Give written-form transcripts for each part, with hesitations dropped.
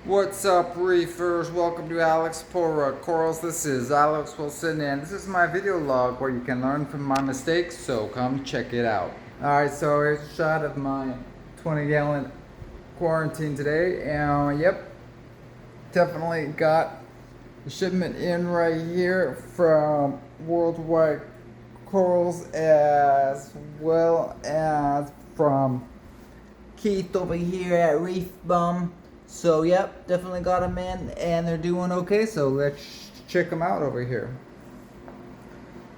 What's up, reefers? Welcome to Alex Pora Corals. This is Alex Wilson, and this is my video log where you can learn from my mistakes, so come check it out. Alright, so here's a shot of my 20-gallon quarantine today, and yep, definitely got the shipment in right here from Worldwide Corals, as well as from Keith over here at Reef Bum. So yep, definitely got them in and they're doing okay. So let's check them out over here.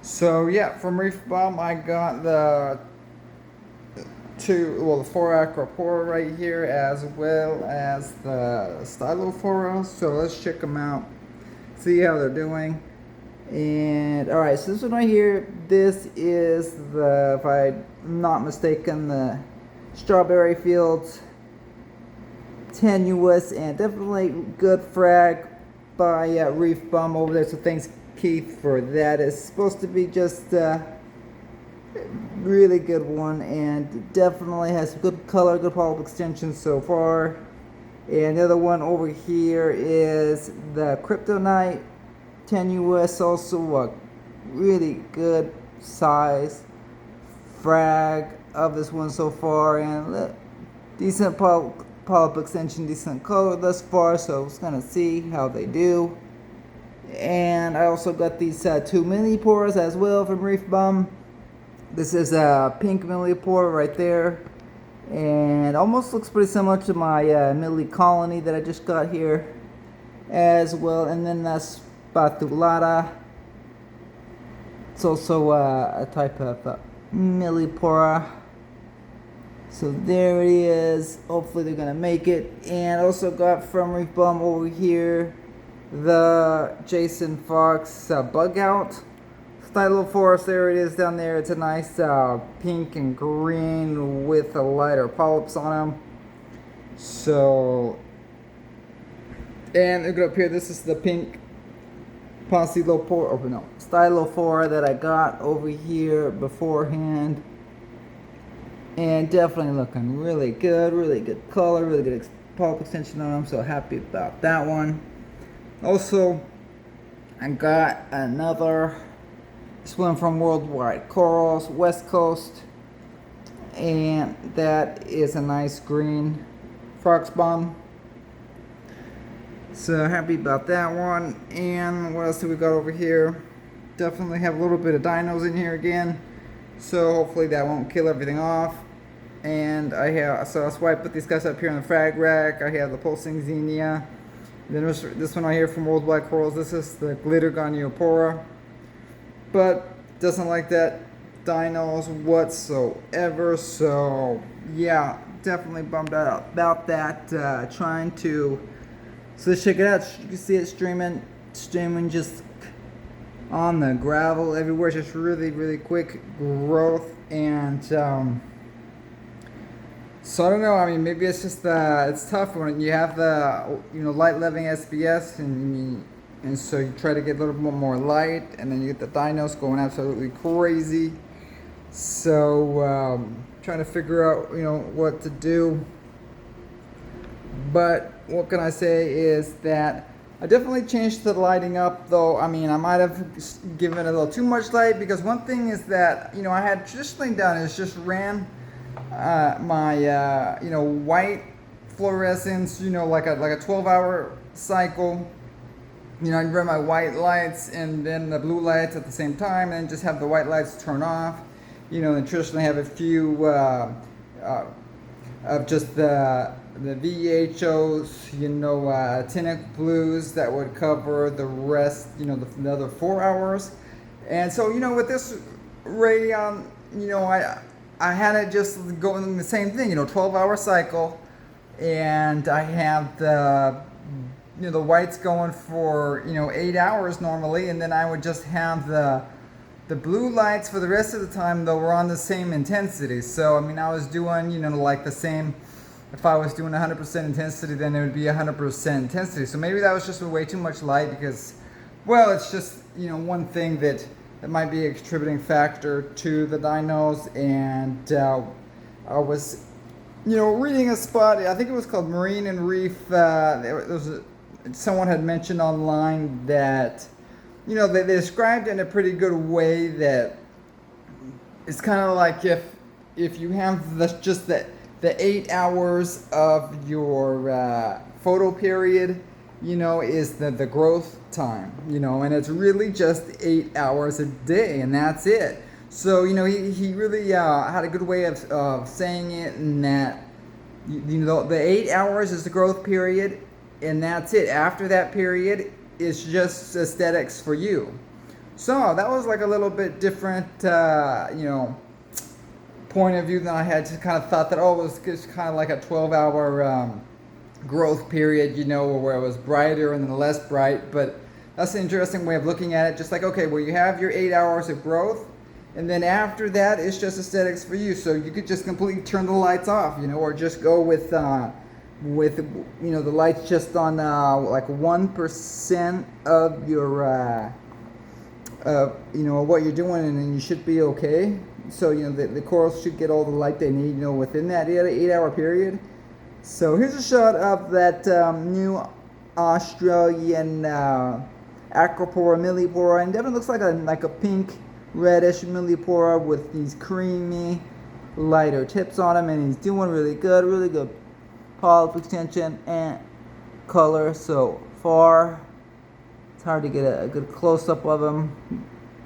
So yeah, from Reef Bum I got the the 4 Acropora right here, as well as the Stylophora. So let's check them out, see how they're doing. And alright, so this one right here, this is the, if I'm not mistaken, the Strawberry Fields tenuous, and definitely good frag by Reef Bum over there. So thanks Keith for that. It's supposed to be just really good one, and definitely has good color, good polyp extension so far. And the other one over here is the Kryptonite tenuous, also a really good size frag of this one so far, and decent polyp extension, decent color thus far. So I was gonna see how they do. And I also got these two milliporas as well from Reef Bum. This is a pink millipora right there, and almost looks pretty similar to my milli colony that I just got here as well. And then that's Spatulata. It's also a type of millipora. So there it is. Hopefully they're gonna make it. And also got from Reef Bum over here the Jason Fox Bug Out Stylophorus. There it is down there. It's a nice pink and green with a lighter polyps on them. So, and look up here. This is the pink Stylophora that I got over here beforehand. And definitely looking really good color, really good polyp extension on them. So happy about that one. Also, I got another, this one from Worldwide Corals, West Coast, and that is a nice green Fox Bomb. So happy about that one. And what else do we got over here? Definitely have a little bit of dinos in here again, so hopefully that won't kill everything off. And I have, so that's why I put these guys up here on the frag rack. I have the Pulsing Xenia. Then there's this one right here from Worldwide Corals. This is the Glitter Goniopora, but doesn't like that dinos whatsoever. So yeah, definitely bummed out about that. Trying to, so let's check it out. You can see it streaming just on the gravel everywhere. Just really quick growth. And so I don't know. I mean, maybe it's just it's tough when you have the light living SBS, and so you try to get a little bit more light, and then you get the dinos going absolutely crazy. So trying to figure out what to do. But what can I say is that I definitely changed the lighting up, though. I mean, I might have given it a little too much light, because one thing is that I had traditionally done is just ran my white fluorescence, like a 12-hour cycle. I'd run my white lights and then the blue lights at the same time, and just have the white lights turn off. And traditionally have a few of just the VHOs, Tinic blues that would cover the rest, the other 4 hours. And so, with this Radeon, I had it just going the same thing, 12-hour cycle, and I have the the whites going for 8 hours normally, and then I would just have the blue lights for the rest of the time, though were on the same intensity. So I mean, I was doing like the same. If I was doing 100% intensity, then it would be 100% intensity. So maybe that was just way too much light, because, well, it's just one thing that might be a contributing factor to the dinos. And I was reading a spot, I think it was called Marine and Reef. Someone had mentioned online that, they described it in a pretty good way that it's kind of like if you have just the 8 hours of your photo period, is the growth time, and it's really just 8 hours a day, and that's it. So he really had a good way of saying it, in that the 8 hours is the growth period, and that's it. After that period, it's just aesthetics for you. So that was like a little bit different, point of view than I had. Just kind of thought that, it was just kind of like a 12-hour growth period, where it was brighter and then less bright. But that's an interesting way of looking at it. Just like, okay, well, you have your 8 hours of growth, and then after that, it's just aesthetics for you. So you could just completely turn the lights off, or just go with the lights just on like 1% of your what you're doing, and then you should be okay. So the corals should get all the light they need, within that 8 hour period. So here's a shot of that new Australian Acropora millipora, and definitely looks like a pink reddish millipora with these creamy lighter tips on him, and he's doing really good polyp extension and color so far. It's hard to get a good close-up of him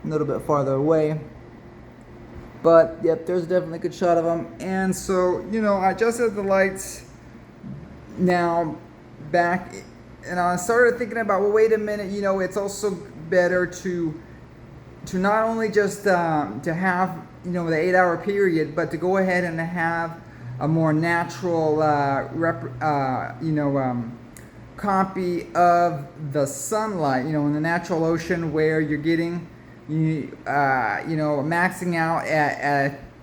a little bit farther away, but yep, there's definitely a good shot of him. And so I adjusted the lights now back, and I started thinking about, well, wait a minute, it's also better to not only just to have the 8 hour period, but to go ahead and have a more natural copy of the sunlight, in the natural ocean, where you're getting maxing out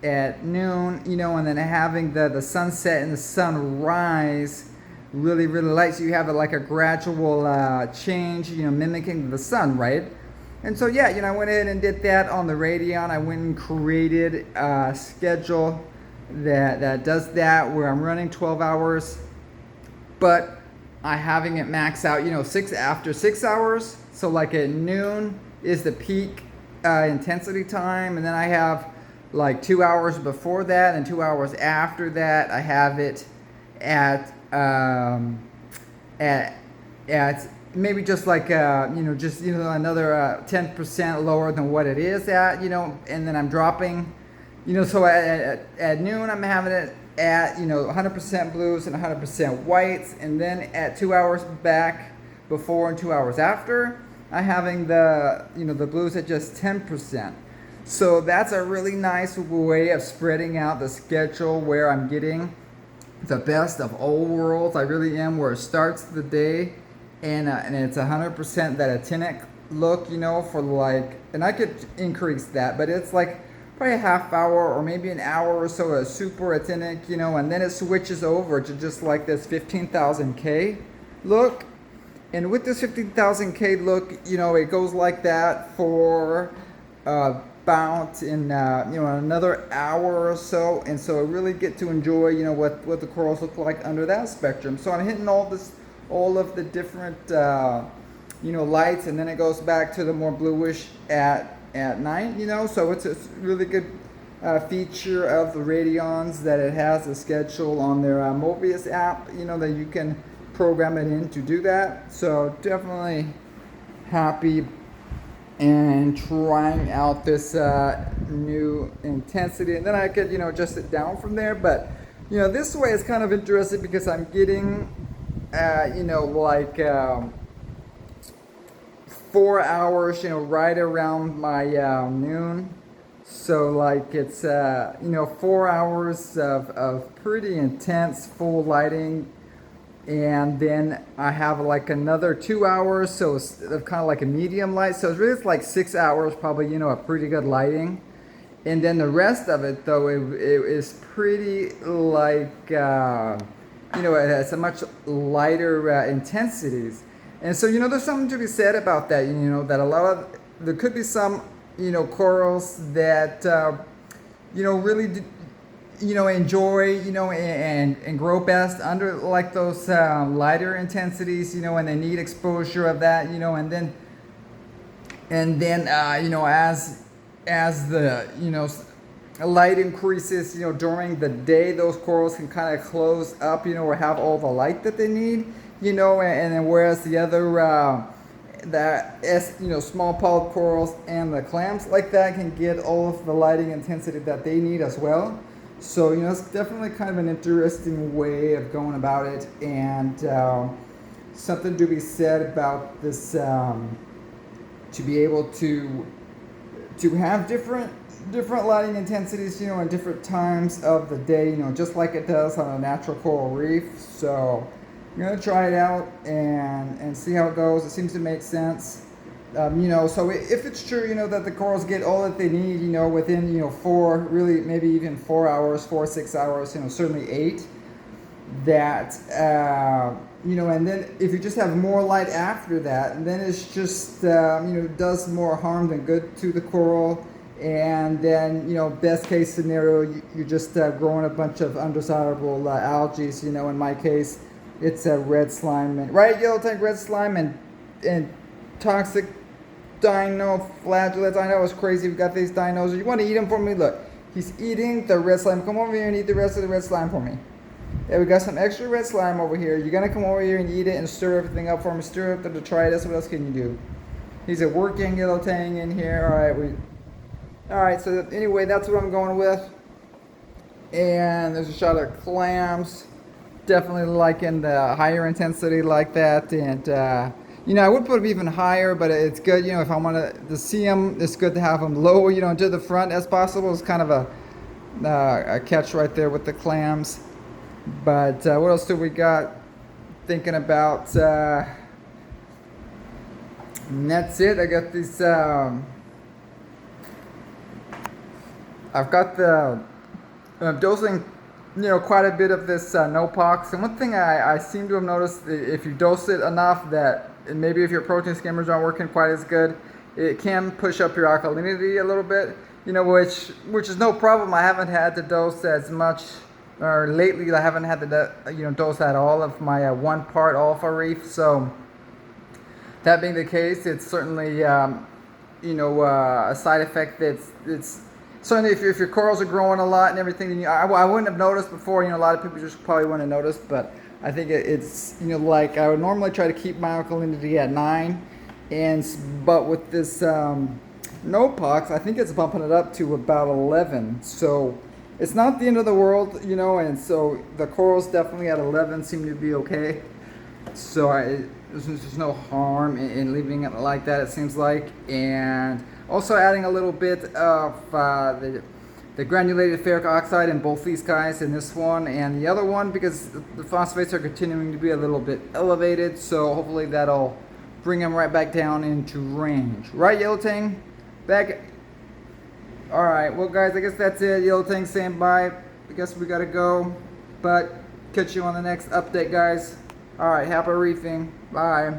at noon, and then having the sunset and the sunrise really light, so you have like a gradual change, mimicking the sun, right? And so I went ahead and did that on the Radion. I went and created a schedule that does that, where I'm running 12 hours, but I having it max out, after 6 hours. So like at noon is the peak intensity time, and then I have like 2 hours before that and 2 hours after that. I have it at maybe just like another 10% lower than what it is at, and then I'm dropping, so at noon I'm having it at 100% blues and 100% whites, and then at 2 hours back before and 2 hours after, I'm having the blues at just 10%. So that's a really nice way of spreading out the schedule, where I'm getting the best of all worlds. I really am, where it starts the day, and it's 100% that actinic look, for like, and I could increase that, but it's like probably a half hour or maybe an hour or so of super actinic, and then it switches over to just like this 15,000K look. And with this 15,000K look, it goes like that for about in another hour or so, and so I really get to enjoy what the corals look like under that spectrum. So I'm hitting all of the different lights, and then it goes back to the more bluish at night. So it's a really good feature of the Radions that it has a schedule on their Mobius app, that you can program it in to do that. So definitely happy and trying out this new intensity, and then I could adjust it down from there. But this way is kind of interesting, because I'm getting 4 hours right around my noon. So like it's 4 hours of pretty intense full lighting, and then I have like another 2 hours, so it's kind of like a medium light. So it's like 6 hours probably, a pretty good lighting. And then the rest of it, though, it is pretty like it has a much lighter intensities. And so there's something to be said about that. That there could be some corals that really enjoy, and grow best under like those lighter intensities, and they need exposure of that, and then as the light increases, during the day, those corals can kind of close up, or have all the light that they need, and then whereas the other small polyp corals and the clams like that can get all of the lighting intensity that they need as well. So it's definitely kind of an interesting way of going about it, and something to be said about this, to be able to have different lighting intensities, at different times of the day, just like it does on a natural coral reef. So I'm gonna try it out and see how it goes. It seems to make sense. So if it's true, that the corals get all that they need, within, 4, really maybe even 4 hours, 4 6 hours, certainly 8, that, and then if you just have more light after that, then it's just, does more harm than good to the coral. And then, best case scenario, you're just growing a bunch of undesirable algae. In my case, it's a red slime, right? Yellow tank red slime and toxic dinoflagellates. I know it's crazy. We got these dinos. You want to eat them for me? Look, he's eating the red slime. Come over here and eat the rest of the red slime for me. Yeah, we got some extra red slime over here. You're gonna come over here and eat it and stir everything up for me. Stir up the detritus. What else can you do? He's a working yellow tang in here. All right. So anyway, that's what I'm going with. And there's a shot of clams. Definitely liking the higher intensity like that, and I would put them even higher, but it's good, if I want to see them, it's good to have them low, to the front as possible. It's kind of a catch right there with the clams. But what else do we got? Thinking about, and that's it. I got these, I've got the dosing, quite a bit of this no-pox. And one thing I seem to have noticed, if you dose it enough that, and maybe if your protein skimmers aren't working quite as good, it can push up your alkalinity a little bit, which is no problem. I haven't had to dose as much, or lately I haven't had to dose at all of my 1 part alpha reef. So that being the case, it's certainly a side effect that's certainly, if your corals are growing a lot and everything, I wouldn't have noticed before. A lot of people just probably wouldn't have noticed, but I think it's, like I would normally try to keep my alkalinity at 9, but with this no-pox, I think it's bumping it up to about 11. So it's not the end of the world, and so the corals definitely at 11 seem to be okay. So there's no harm in leaving it like that, it seems like. And also adding a little bit of the granulated ferric oxide in both these guys, in this one and the other one, because the phosphates are continuing to be a little bit elevated. So hopefully that'll bring them right back down into range. Right, Yellow Tang? Back. Alright, well guys, I guess that's it. Yellow Tang saying bye. I guess we gotta go. But catch you on the next update, guys. Alright, happy reefing. Bye.